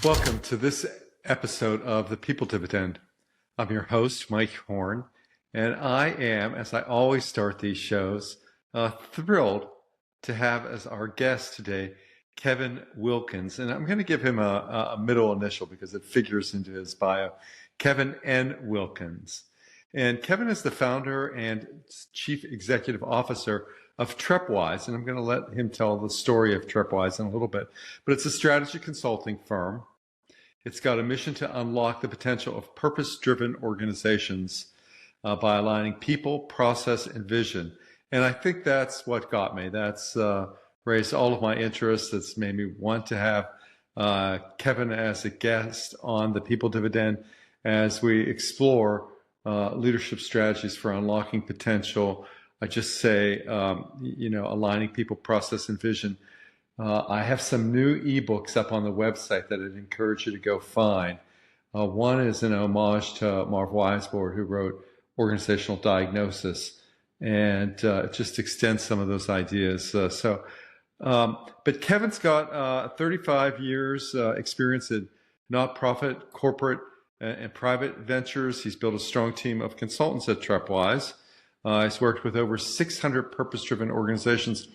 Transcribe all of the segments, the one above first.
Welcome to this episode of The People Dividend. I'm your host, Mike Horn, and I am, as I always start these shows, thrilled to have as our guest today Kevin Wilkins. And I'm going to give him a middle initial because it figures into his bio. Kevin N. Wilkins. And Kevin is the founder and chief executive officer of TrepWise, and I'm going to let him tell the story of TrepWise in a little bit. But it's a strategy consulting firm. It's got a mission to unlock the potential of purpose-driven organizations by aligning people, process, and vision. And I think that's what got me. That's raised all of my interests. That's made me want to have Kevin as a guest on the People Dividend as we explore leadership strategies for unlocking potential. I just say, aligning people, process, and vision. I have some new ebooks up on the website that I'd encourage you to go find. One is an homage to Marv Weisbord, who wrote Organizational Diagnosis, and it just extends some of those ideas. But Kevin's got 35 years experience in nonprofit, corporate, and private ventures. He's built a strong team of consultants at TrepWise. He's worked with over 600 purpose-driven organizations.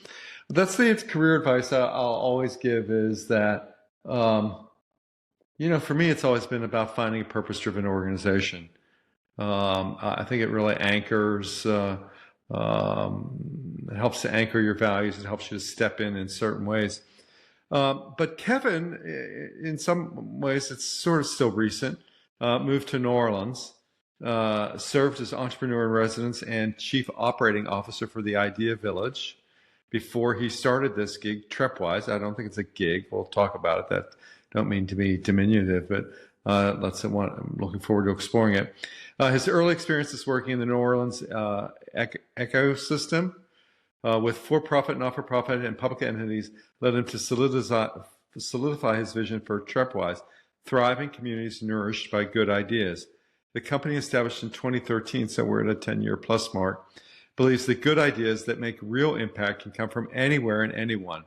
That's the career advice I'll always give is that, for me, it's always been about finding a purpose-driven organization. I think it really anchors, it helps to anchor your values. It helps you to step in certain ways. But Kevin, in some ways, it's sort of still recent, moved to New Orleans, served as entrepreneur in residence and chief operating officer for the Idea Village. Before he started this gig, TrepWise, I don't think it's a gig. We'll talk about it. That don't mean to be diminutive, but I'm looking forward to exploring it. His early experiences working in the New Orleans ecosystem with for-profit, not-for-profit, and public entities led him to solidify his vision for TrepWise, thriving communities nourished by good ideas. The company, established in 2013, so we're at a 10-year plus mark, believes that good ideas that make real impact can come from anywhere and anyone.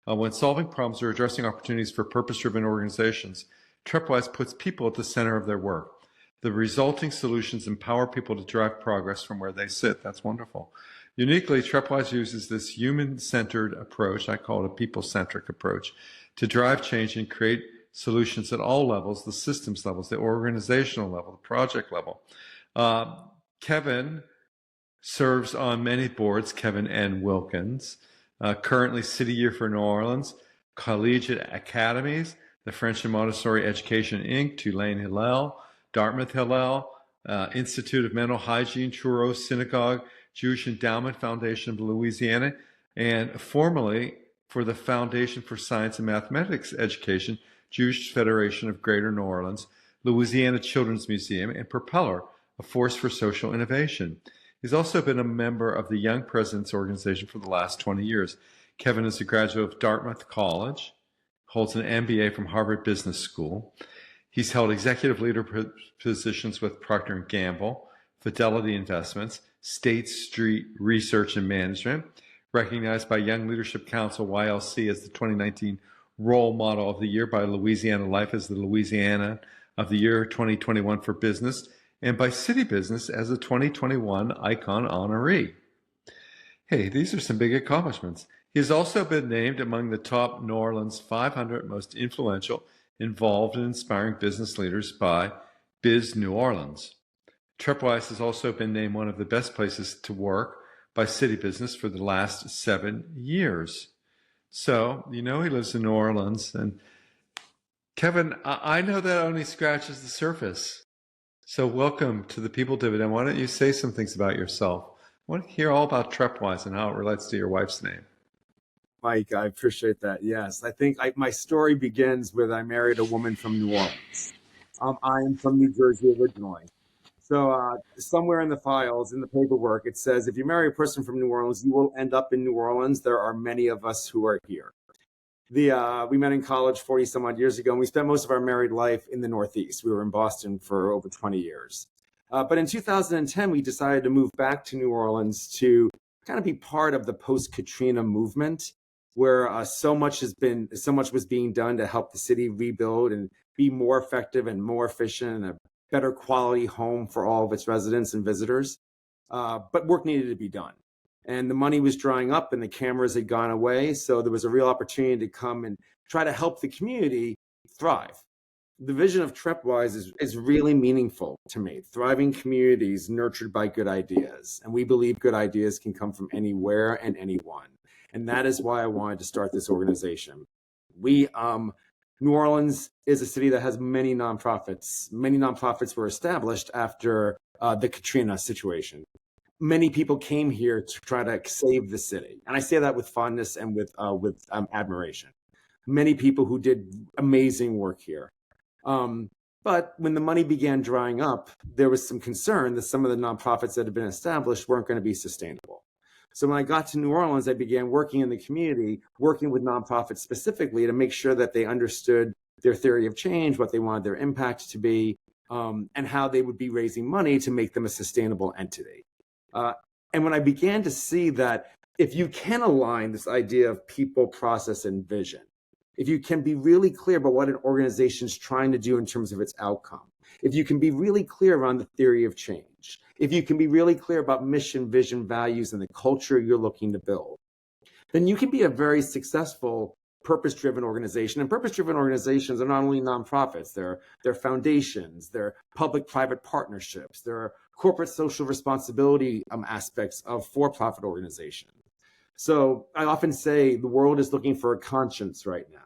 When solving problems or addressing opportunities for purpose-driven organizations, TrepWise puts people at the center of their work. The resulting solutions empower people to drive progress from where they sit. That's wonderful. Uniquely, TrepWise uses this human-centered approach, I call it a people-centric approach, to drive change and create solutions at all levels, the systems levels, the organizational level, the project level. Kevin serves on many boards, Kevin N. Wilkins, currently City Year for New Orleans, Collegiate Academies, the French and Montessori Education, Inc., Tulane Hillel, Dartmouth Hillel, Institute of Mental Hygiene, Truro Synagogue, Jewish Endowment Foundation of Louisiana, and formerly for the Foundation for Science and Mathematics Education, Jewish Federation of Greater New Orleans, Louisiana Children's Museum, and Propeller, a force for social innovation. He's also been a member of the Young Presidents Organization for the last 20 years. Kevin is a graduate of Dartmouth College, holds an MBA from Harvard Business School. He's held executive leader positions with Procter & Gamble, Fidelity Investments, State Street Research and Management, recognized by Young Leadership Council, YLC, as the 2019 Role Model of the Year, by Louisiana Life as the Louisiana of the Year 2021 for Business, and by City Business as a 2021 Icon honoree. Hey, these are some big accomplishments. He has also been named among the top New Orleans 500 most influential, involved, and inspiring business leaders by Biz New Orleans. TrepWise has also been named one of the best places to work by City Business for the last 7 years. So, he lives in New Orleans. And Kevin, I know that only scratches the surface. So welcome to the People Dividend. Why don't you say some things about yourself? I want to hear all about TrepWise and how it relates to your wife's name. Mike, I appreciate that. Yes, I think my story begins with I married a woman from New Orleans. I am from New Jersey originally. So somewhere in the files, in the paperwork, it says if you marry a person from New Orleans, you will end up in New Orleans. There are many of us who are here. We met in college 40 some odd years ago, and we spent most of our married life in the Northeast. We were in Boston for over 20 years. But in 2010, we decided to move back to New Orleans to kind of be part of the post-Katrina movement, where so much was being done to help the city rebuild and be more effective and more efficient and a better quality home for all of its residents and visitors. But work needed to be done. And the money was drying up and the cameras had gone away. So there was a real opportunity to come and try to help the community thrive. The vision of TrepWise is really meaningful to me. Thriving communities nurtured by good ideas. And we believe good ideas can come from anywhere and anyone. And that is why I wanted to start this organization. New Orleans is a city that has many nonprofits. Many nonprofits were established after the Katrina situation. Many people came here to try to save the city. And I say that with fondness and with admiration. Many people who did amazing work here. But when the money began drying up, there was some concern that some of the nonprofits that had been established weren't going to be sustainable. So when I got to New Orleans, I began working in the community, working with nonprofits specifically to make sure that they understood their theory of change, what they wanted their impact to be, and how they would be raising money to make them a sustainable entity. And when I began to see that if you can align this idea of people, process, and vision, if you can be really clear about what an organization is trying to do in terms of its outcome, if you can be really clear around the theory of change, if you can be really clear about mission, vision, values, and the culture you're looking to build, then you can be a very successful purpose-driven organization. And purpose-driven organizations are not only nonprofits, they're foundations, they're public-private partnerships, there are corporate social responsibility aspects of for-profit organizations. So I often say the world is looking for a conscience right now.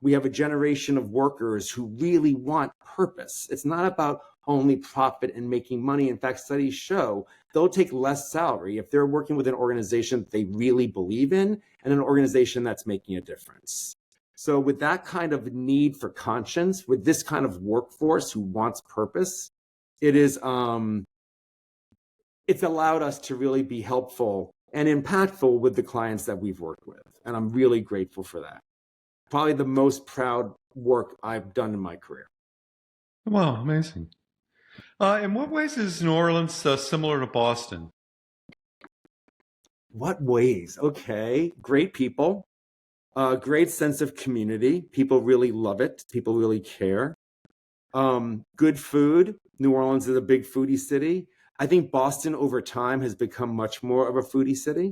We have a generation of workers who really want purpose. It's not about only profit and making money. In fact, studies show they'll take less salary if they're working with an organization that they really believe in and an organization that's making a difference. So with that kind of need for conscience, with this kind of workforce who wants purpose, it's allowed us to really be helpful and impactful with the clients that we've worked with. And I'm really grateful for that. Probably the most proud work I've done in my career. Wow, amazing. In what ways is New Orleans similar to Boston? What ways? Okay, great people, great sense of community. People really love it. People really care. Good food. New Orleans is a big foodie city. I think Boston over time has become much more of a foodie city.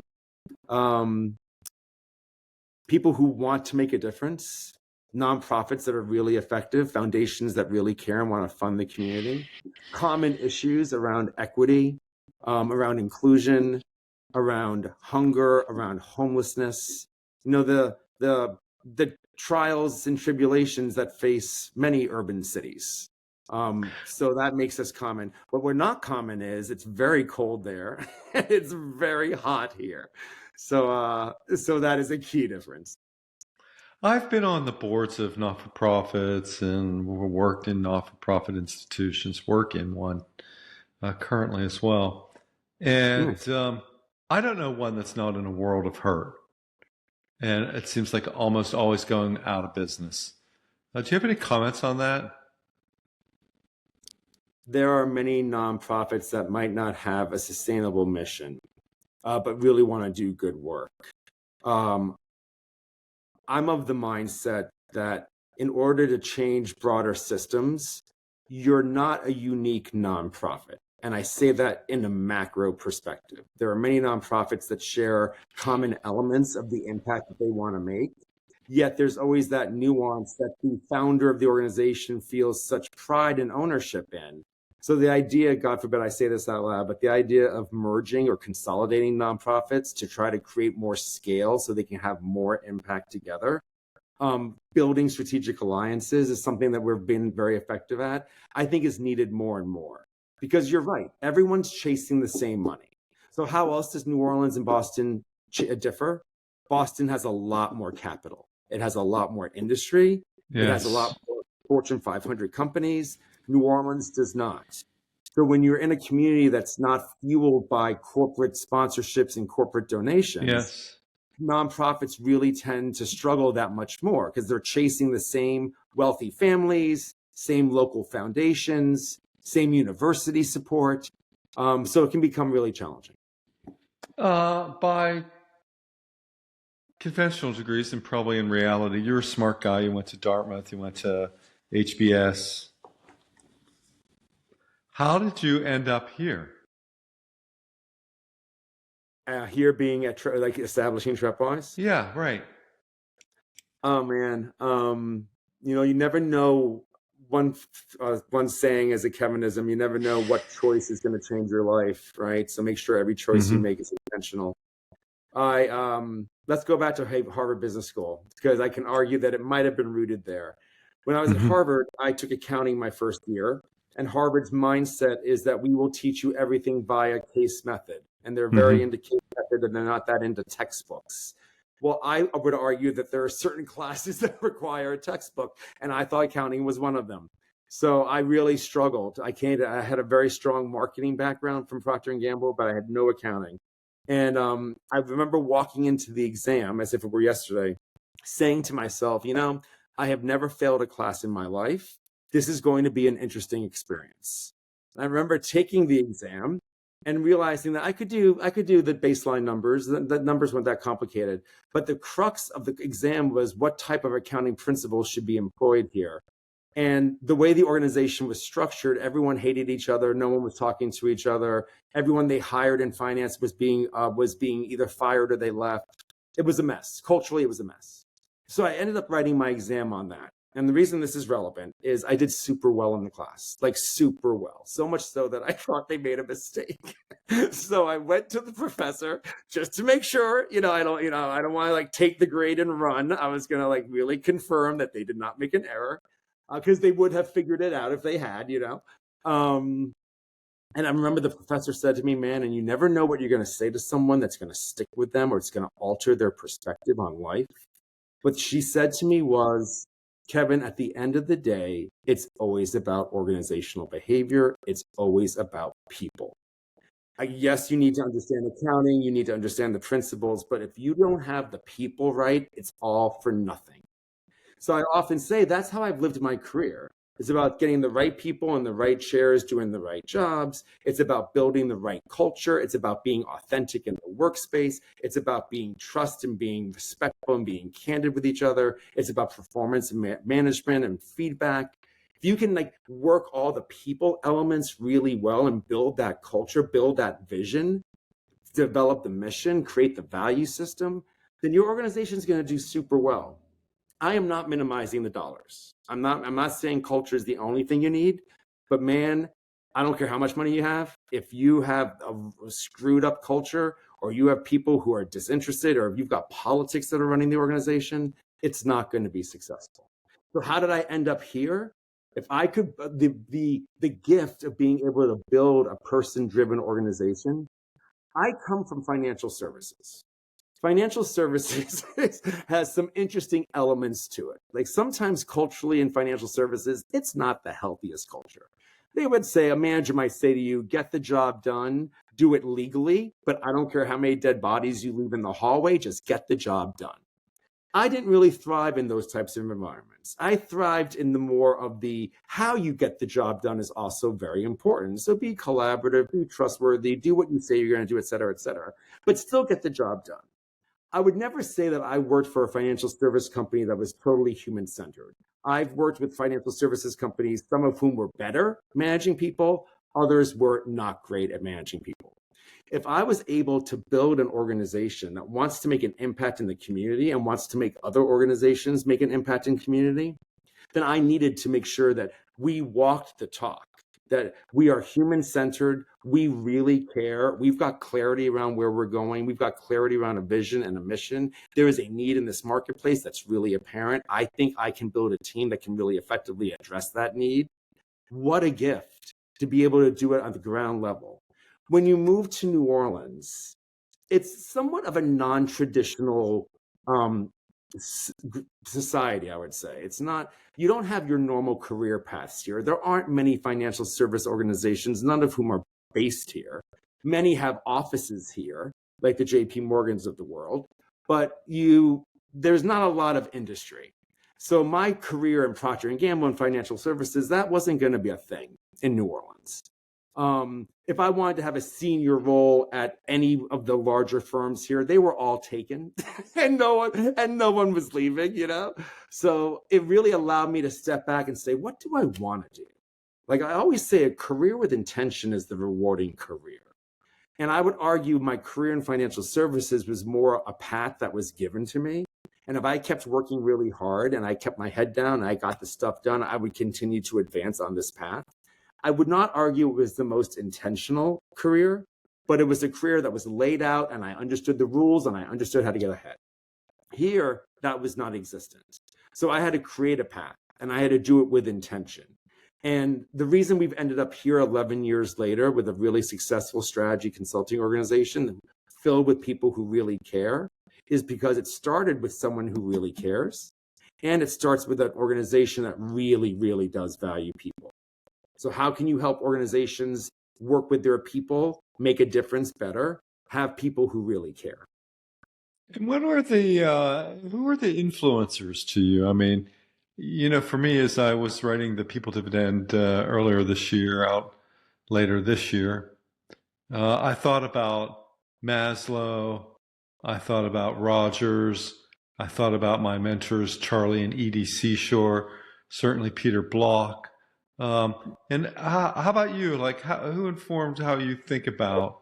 People who want to make a difference, nonprofits that are really effective, foundations that really care and want to fund the community, common issues around equity, around inclusion, around hunger, around homelessness. You know, the trials and tribulations that face many urban cities. So that makes us common. What we're not common is it's very cold there. It's very hot here. So that is a key difference. I've been on the boards of not-for-profits and worked in not-for-profit institutions, work in one currently as well. And I don't know one that's not in a world of hurt. And it seems like almost always going out of business. Do you have any comments on that? There are many nonprofits that might not have a sustainable mission, but really want to do good work. I'm of the mindset that in order to change broader systems, you're not a unique nonprofit. And I say that in a macro perspective. There are many nonprofits that share common elements of the impact that they want to make. Yet there's always that nuance that the founder of the organization feels such pride and ownership in. So the idea, God forbid I say this out loud, but the idea of merging or consolidating nonprofits to try to create more scale so they can have more impact together, building strategic alliances is something that we've been very effective at, I think is needed more and more. Because you're right, everyone's chasing the same money. So how else does New Orleans and Boston differ? Boston has a lot more capital. It has a lot more industry. Yes. It has a lot more Fortune 500 companies. New Orleans does not. So when you're in a community that's not fueled by corporate sponsorships and corporate donations, yes, nonprofits really tend to struggle that much more because they're chasing the same wealthy families, same local foundations, same university support. So it can become really challenging. By conventional degrees and probably in reality, you're a smart guy. You went to Dartmouth, you went to HBS. How did you end up here? Here being at like establishing TrepWise. Yeah, right. Oh man, you never know. One saying as a Kevinism, you never know what choice is going to change your life, right? So make sure every choice you make is intentional. Let's go back to Harvard Business School, because I can argue that it might have been rooted there. When I was at Harvard, I took accounting my first year, and Harvard's mindset is that we will teach you everything via case method, and they're very into case method, and they're not that into textbooks. Well, I would argue that there are certain classes that require a textbook, and I thought accounting was one of them. So I really struggled. I had a very strong marketing background from Procter & Gamble, but I had no accounting. And I remember walking into the exam as if it were yesterday, saying to myself, I have never failed a class in my life. This is going to be an interesting experience. And I remember taking the exam and realizing that I could do the baseline numbers. The numbers weren't that complicated, but the crux of the exam was what type of accounting principles should be employed here. And the way the organization was structured, everyone hated each other. No one was talking to each other. Everyone they hired in finance was being either fired or they left. It was a mess. Culturally, it was a mess. So I ended up writing my exam on that. And the reason this is relevant is I did super well in the class, like super well, so much so that I thought they made a mistake. So I went to the professor just to make sure, I don't want to like take the grade and run. I was going to like really confirm that they did not make an error, because they would have figured it out if they had, And I remember the professor said to me, man, and you never know what you're going to say to someone that's going to stick with them or it's going to alter their perspective on life. What she said to me was, Kevin, at the end of the day, it's always about organizational behavior. It's always about people. Yes, you need to understand accounting. You need to understand the principles. But if you don't have the people right, it's all for nothing. So I often say that's how I've lived my career. It's about getting the right people in the right chairs, doing the right jobs. It's about building the right culture. It's about being authentic in the workspace. It's about being trust and being respectful and being candid with each other. It's about performance and management and feedback. If you can like work all the people elements really well and build that culture, build that vision, develop the mission, create the value system, then your organization is going to do super well. I am not minimizing the dollars. I'm not saying culture is the only thing you need, but man, I don't care how much money you have. If you have a screwed up culture, or you have people who are disinterested, or if you've got politics that are running the organization, it's not going to be successful. So how did I end up here? If I could, the gift of being able to build a person-driven organization, I come from financial services. Financial services has some interesting elements to it. Like sometimes culturally in financial services, it's not the healthiest culture. They would say, a manager might say to you, get the job done, do it legally, but I don't care how many dead bodies you leave in the hallway, just get the job done. I didn't really thrive in those types of environments. I thrived in the more of the how you get the job done is also very important. So be collaborative, be trustworthy, do what you say you're going to do, et cetera, but still get the job done. I would never say that I worked for a financial service company that was totally human-centered. I've worked with financial services companies, some of whom were better managing people, others were not great at managing people. If I was able to build an organization that wants to make an impact in the community and wants to make other organizations make an impact in community, then I needed to make sure that we walked the talk, that we are human-centered, we really care, we've got clarity around where we're going, we've got clarity around a vision and a mission. There is a need in this marketplace that's really apparent. I think I can build a team that can really effectively address that need. What a gift to be able to do it on the ground level. When you move to New Orleans, it's somewhat of a non-traditional society, I would say. It's not, you don't have your normal career paths here. There aren't many financial service organizations, none of whom are based here. Many have offices here, like the JP Morgans of the world, but there's not a lot of industry. So my career in Procter & Gamble and financial services, that wasn't going to be a thing in New Orleans. If I wanted to have a senior role at any of the larger firms here, they were all taken and no one was leaving, you know? So it really allowed me to step back and say, what do I want to do? Like I always say, a career with intention is the rewarding career. And I would argue my career in financial services was more a path that was given to me. And if I kept working really hard and I kept my head down and I got the stuff done, I would continue to advance on this path. I would not argue it was the most intentional career, but it was a career that was laid out and I understood the rules and I understood how to get ahead. Here, that was not existent. So I had to create a path and I had to do it with intention. And the reason we've ended up here 11 years later with a really successful strategy consulting organization filled with people who really care is because it started with someone who really cares. And it starts with an organization that really, really does value people. So how can you help organizations work with their people, make a difference better, have people who really care? And what are who are the influencers to you? I mean, you know, for me, as I was writing The People Dividend earlier this year, out later this year, I thought about Maslow, I thought about Rogers, I thought about my mentors, Charlie and Edie Seashore, certainly Peter Block. And how about you? Like, who informed how you think about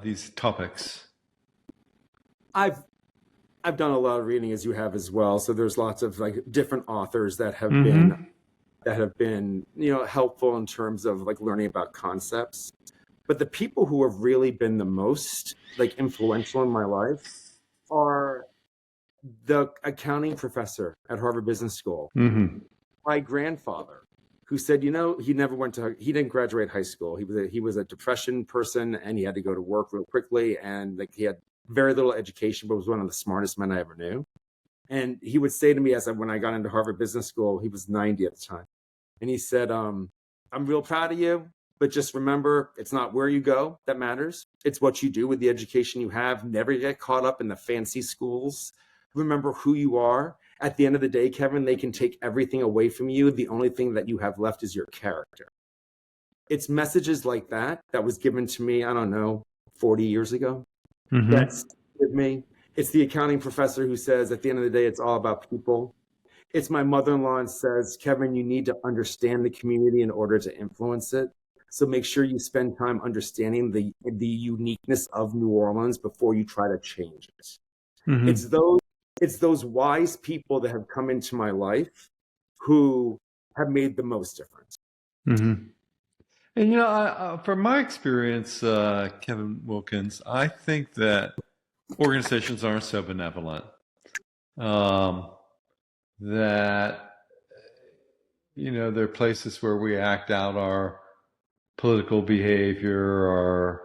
these topics? I've done a lot of reading as you have as well. So there's lots of like different authors that have Mm-hmm. been, you know, helpful in terms of like learning about concepts. But the people who have really been the most like influential in my life are the accounting professor at Harvard Business School, Mm-hmm. my grandfather, who said, you know, he didn't graduate high school. He was a depression person and he had to go to work real quickly. And like he had very little education, but was one of the smartest men I ever knew. And he would say to me when I got into Harvard Business School, he was 90 at the time. And he said, I'm real proud of you, but just remember, it's not where you go that matters. It's what you do with the education you have. Never get caught up in the fancy schools. Remember who you are. At the end of the day, Kevin, they can take everything away from you. The only thing that you have left is your character. It's messages like that was given to me, I don't know, 40 years ago. Mm-hmm. That's with me. It's the accounting professor who says, at the end of the day, it's all about people. It's my mother-in-law and says, Kevin, you need to understand the community in order to influence it. So make sure you spend time understanding the uniqueness of New Orleans before you try to change it. Mm-hmm. It's those wise people that have come into my life who have made the most difference. Mm-hmm. And you know, from my experience, Kevin Wilkins, I think that organizations aren't so benevolent. Um, that you know, there are places where we act out our political behavior,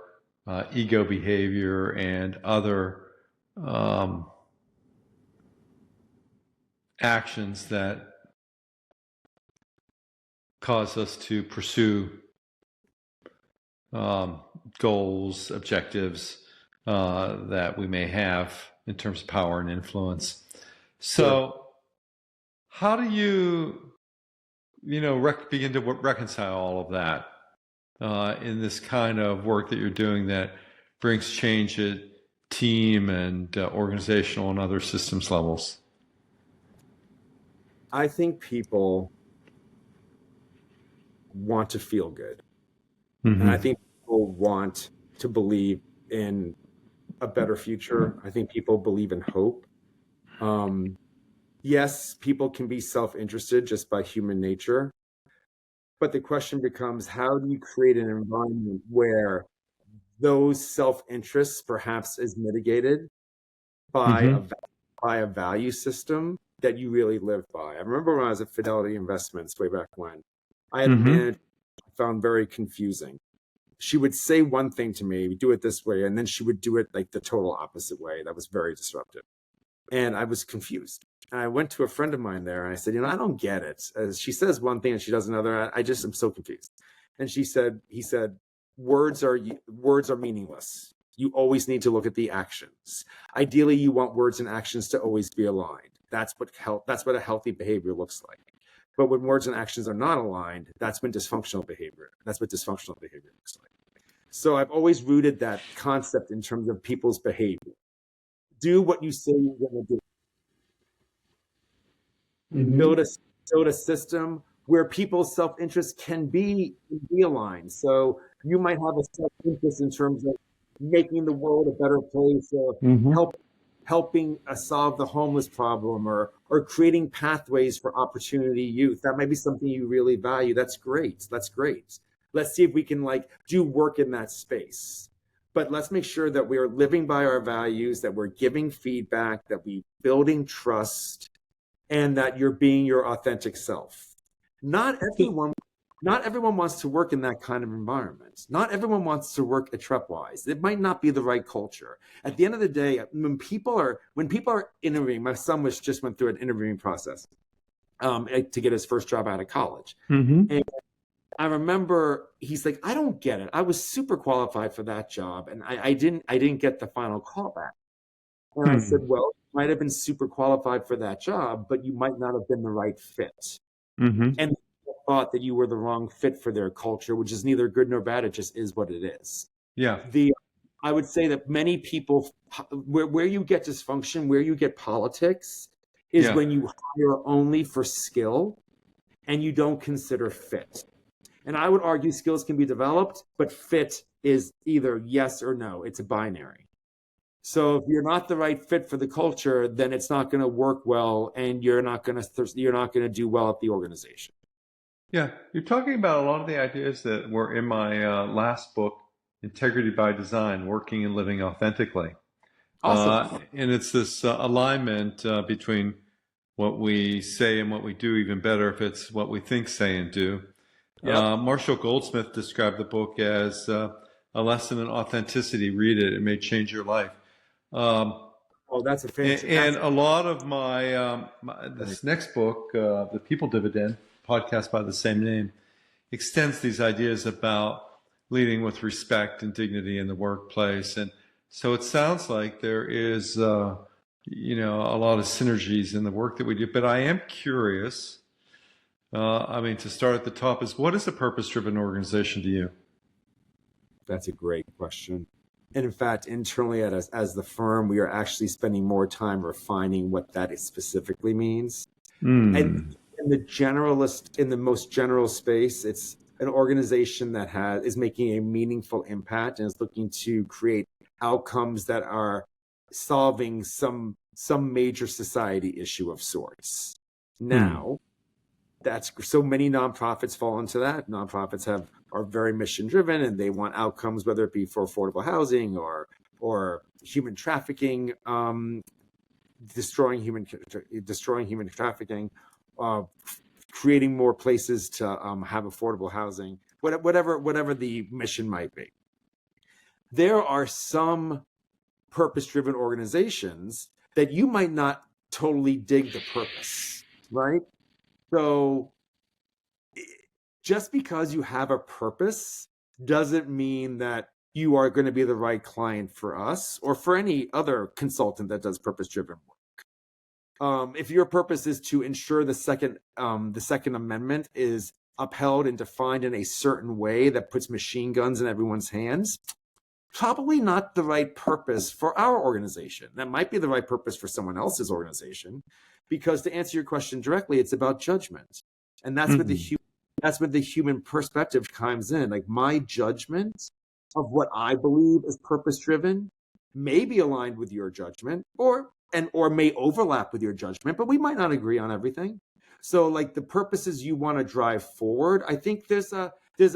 our ego behavior, and other um, actions that cause us to pursue um, goals, objectives that we may have in terms of power and influence. Sure. So, how do you, you know, begin to reconcile all of that in this kind of work that you're doing that brings change at team and organizational and other systems levels? I think people want to feel good. And I Mm-hmm. think people want to believe in a better future. I think people believe in hope. Yes, people can be self-interested just by human nature. But the question becomes, how do you create an environment where those self-interests perhaps is mitigated by Mm-hmm. by a value system that you really live by? I remember when I was at Fidelity Investments way back when, I had a Mm-hmm. manager I found very confusing. She would say one thing to me, we do it this way, and then she would do it like the total opposite way. That was very disruptive. And I was confused. And I went to a friend of mine there and I said, you know, I don't get it. She says one thing and she does another. I just am so confused. And he said, words are meaningless. You always need to look at the actions. Ideally, you want words and actions to always be aligned. That's what a healthy behavior looks like. But when words and actions are not aligned, that's when dysfunctional behavior. That's what dysfunctional behavior looks like. So I've always rooted that concept in terms of people's behavior. Do what you say you're going to do. Mm-hmm. Build a system where people's self-interest can be aligned. So you might have a self-interest in terms of making the world a better place, or helping solve the homeless problem, or creating pathways for opportunity youth. That might be something you really value. That's great. That's great. Let's see if we can do work in that space. But let's make sure that we're living by our values, that we're giving feedback, that we're building trust, and that you're being your authentic self. Not everyone wants to work in that kind of environment. Not everyone wants to work at TrepWise. It might not be the right culture. At the end of the day, when people are interviewing, my son just went through an interviewing process to get his first job out of college. And I remember he's like, I don't get it. I was super qualified for that job, and I didn't get the final call back. And I said, well, you might have been super qualified for that job, but you might not have been the right fit. And thought that you were the wrong fit for their culture, which is neither good nor bad. It just is what it is. Yeah. I would say that many people, where you get dysfunction, where you get politics, is when you hire only for skill and you don't consider fit. And I would argue skills can be developed, but fit is either yes or no. It's a binary. So if you're not the right fit for the culture, then it's not going to work well, and you're not going to do well at the organization. Yeah, you're talking about a lot of the ideas that were in my last book, Integrity by Design, Working and Living Authentically. Awesome. And it's this alignment between what we say and what we do, even better if it's what we think, say, and do. Yep. Marshall Goldsmith described the book as a lesson in authenticity. Read it. It may change your life. That's a fantastic. And a lot of this next book, The People Dividend, podcast by the same name, extends these ideas about leading with respect and dignity in the workplace. And so it sounds like there is, a lot of synergies in the work that we do. But I am curious, to start at the top is, what is a purpose-driven organization to you? That's a great question. And in fact, internally as the firm, we are actually spending more time refining what that specifically means. And in the most general space, it's an organization that is making a meaningful impact and is looking to create outcomes that are solving some major society issue of sorts. Now, that's so many nonprofits fall into that. Nonprofits are very mission driven, and they want outcomes, whether it be for affordable housing or human trafficking, destroying human trafficking, creating more places to have affordable housing, whatever the mission might be. There are some purpose-driven organizations that you might not totally dig the purpose, right? So just because you have a purpose doesn't mean that you are going to be the right client for us or for any other consultant that does purpose-driven work. If your purpose is to ensure the Second Amendment is upheld and defined in a certain way that puts machine guns in everyone's hands, probably not the right purpose for our organization. That might be the right purpose for someone else's organization, because to answer your question directly, it's about judgment. And that's what the human perspective comes in. Like, my judgment of what I believe is purpose-driven may be aligned with your judgment or may overlap with your judgment, but we might not agree on everything. So like the purposes you want to drive forward, I think there's a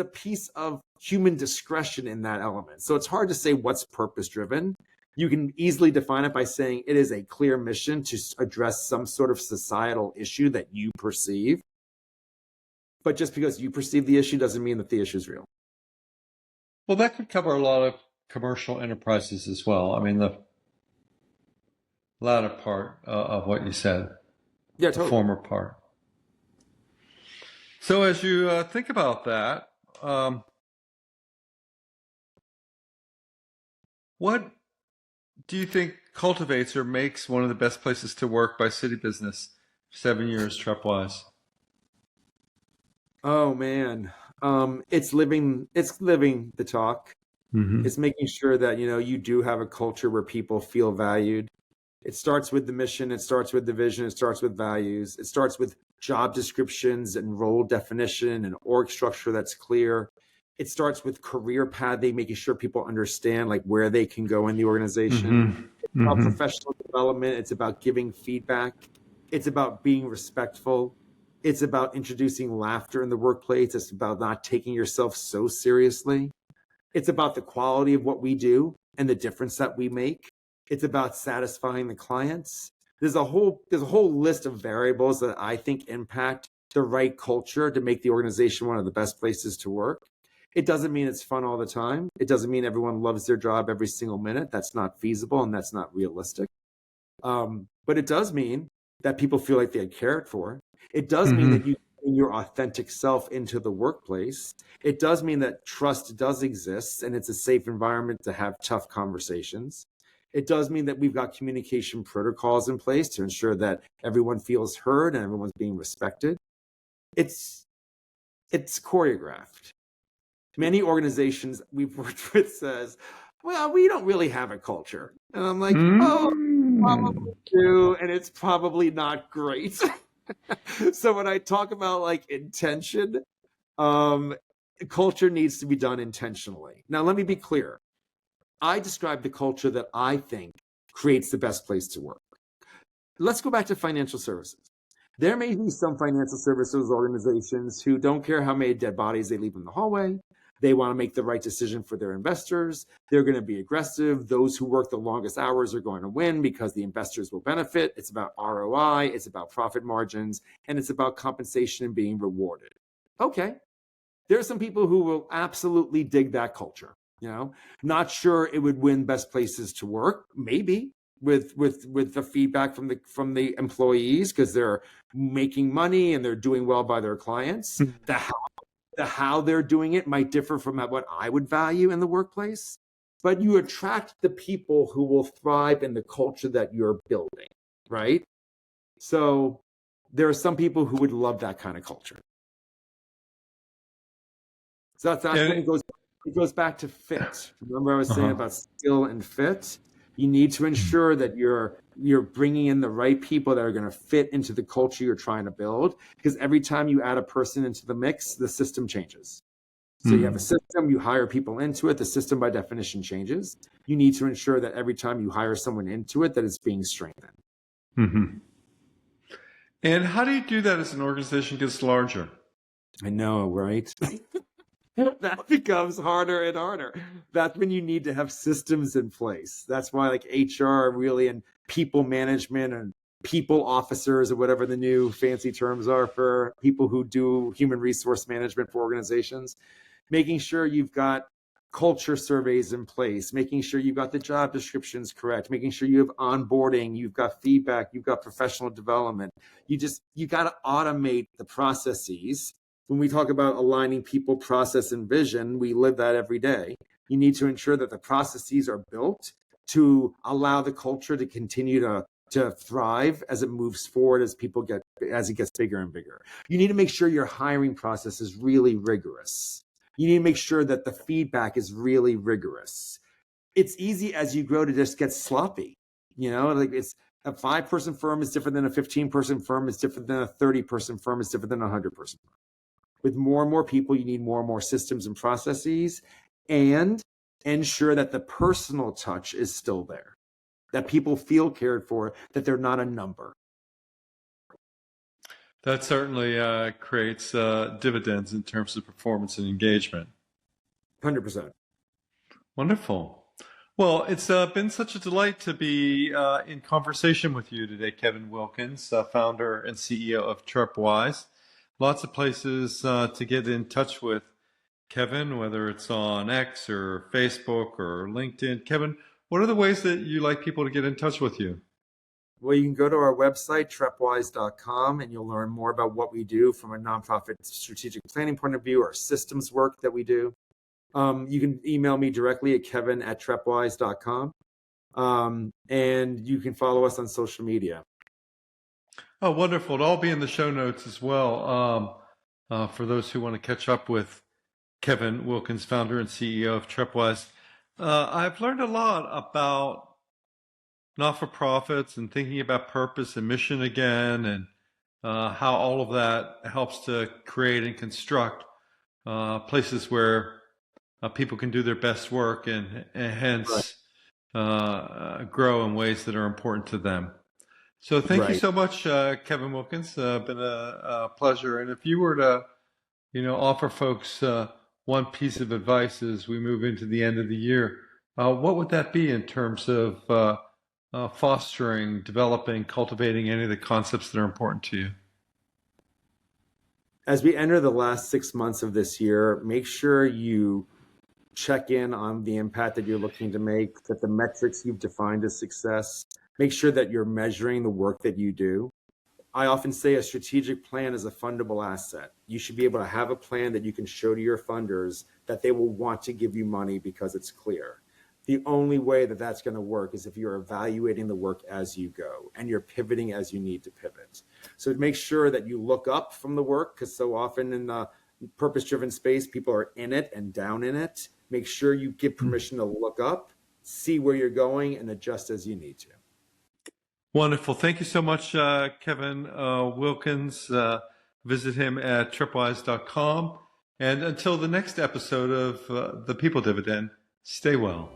piece of human discretion in that element. So it's hard to say what's purpose-driven. You can easily define it by saying it is a clear mission to address some sort of societal issue that you perceive. But just because you perceive the issue doesn't mean that the issue is real. Well, that could cover a lot of commercial enterprises as well. I mean, the latter part of what you said. Yeah, totally. The former part. So as you think about that, what do you think cultivates or makes one of the best places to work by City Business? 7 years, TrepWise. Oh man. It's living the talk. Hmm. It's making sure that, you do have a culture where people feel valued. It starts with the mission, it starts with the vision, it starts with values, it starts with job descriptions and role definition and org structure that's clear. It starts with career pathing, making sure people understand like where they can go in the organization. Hmm. It's about Hmm. professional development, it's about giving feedback, it's about being respectful. It's about introducing laughter in the workplace. It's about not taking yourself so seriously. It's about the quality of what we do and the difference that we make. It's about satisfying the clients. There's a whole list of variables that I think impact the right culture to make the organization one of the best places to work. It doesn't mean it's fun all the time. It doesn't mean everyone loves their job every single minute. That's not feasible and that's not realistic. But it does mean that people feel like they're cared for. It does mean that Hmm. you bring your authentic self into the workplace. It does mean that trust does exist and it's a safe environment to have tough conversations. It does mean that we've got communication protocols in place to ensure that everyone feels heard and everyone's being respected. It's it's choreographed. Many organizations we've worked with says, well, we don't really have a culture. And I'm like, oh, Mm. probably do, and it's probably not great. So when I talk about like intention, um, culture needs to be done intentionally. Now, let me be clear. I describe the culture that I think creates the best place to work. Let's go back to financial services. There may be some financial services organizations who don't care how many dead bodies they leave in the hallway. They want to make the right decision for their investors. They're going to be aggressive. Those who work the longest hours are going to win because the investors will benefit. It's about ROI, it's about profit margins, and it's about compensation and being rewarded. Okay. There are some people who will absolutely dig that culture. Not sure it would win best places to work, maybe with the feedback from the employees because they're making money and they're doing well by their clients. The how they're doing it might differ from what I would value in the workplace, but you attract the people who will thrive in the culture that you're building, right? So there are some people who would love that kind of culture. So that's when And it goes back to fit. Remember I was saying uh-huh. about skill and fit? You need to ensure that you're bringing in the right people that are going to fit into the culture you're trying to build, because every time you add a person into the mix, the system changes. So you have a Mm. system, you hire people into it, the system by definition changes. You need to ensure that every time you hire someone into it, that it's being strengthened. Hmm. And how do you do that as an organization gets larger? I know, right? That becomes harder and harder. That's when you need to have systems in place. That's why like HR really and people management and people officers or whatever the new fancy terms are for people who do human resource management for organizations, making sure you've got culture surveys in place, making sure you've got the job descriptions correct, making sure you have onboarding, you've got feedback, you've got professional development. You got to automate the processes. When we talk about aligning people, process, and vision, we live that every day. You need to ensure that the processes are built to allow the culture to continue to thrive as it moves forward, as it gets bigger and bigger. You need to make sure your hiring process is really rigorous. You need to make sure that the feedback is really rigorous. It's easy as you grow to just get sloppy. Like it's a 5-person firm is different than a 15-person firm, is different than a 30-person firm, is different than a 100-person firm. With more and more people, you need more and more systems and processes, and ensure that the personal touch is still there, that people feel cared for, that they're not a number. That certainly creates dividends in terms of performance and engagement. 100%. Wonderful. Well, it's been such a delight to be in conversation with you today, Kevin Wilkins, founder and CEO of TrepWise. Lots of places to get in touch with Kevin, whether it's on X or Facebook or LinkedIn. Kevin, what are the ways that you like people to get in touch with you? Well, you can go to our website, trepwise.com, and you'll learn more about what we do from a nonprofit strategic planning point of view, our systems work that we do. You can email me directly at kevin@trepwise.com. And you can follow us on social media. Oh, wonderful. It'll all be in the show notes as well. for those who want to catch up with Kevin Wilkins, founder and CEO of TrepWise. I've learned a lot about not-for-profits and thinking about purpose and mission again, and how all of that helps to create and construct places where people can do their best work and hence grow in ways that are important to them. So thank you so much, Kevin Wilkins. Been a pleasure. And if you were to, offer folks one piece of advice as we move into the end of the year, what would that be in terms of fostering, developing, cultivating any of the concepts that are important to you? As we enter the last 6 months of this year, make sure you check in on the impact that you're looking to make, that the metrics you've defined as success, make sure that you're measuring the work that you do. I often say a strategic plan is a fundable asset. You should be able to have a plan that you can show to your funders that they will want to give you money because it's clear. The only way that that's going to work is if you're evaluating the work as you go and you're pivoting as you need to pivot. So make sure that you look up from the work, because so often in the purpose-driven space, people are in it and down in it. Make sure you give permission to look up, see where you're going, and adjust as you need to. Wonderful. Thank you so much, Kevin Wilkins. Visit him at trepwise.com. And until the next episode of The People Dividend, stay well.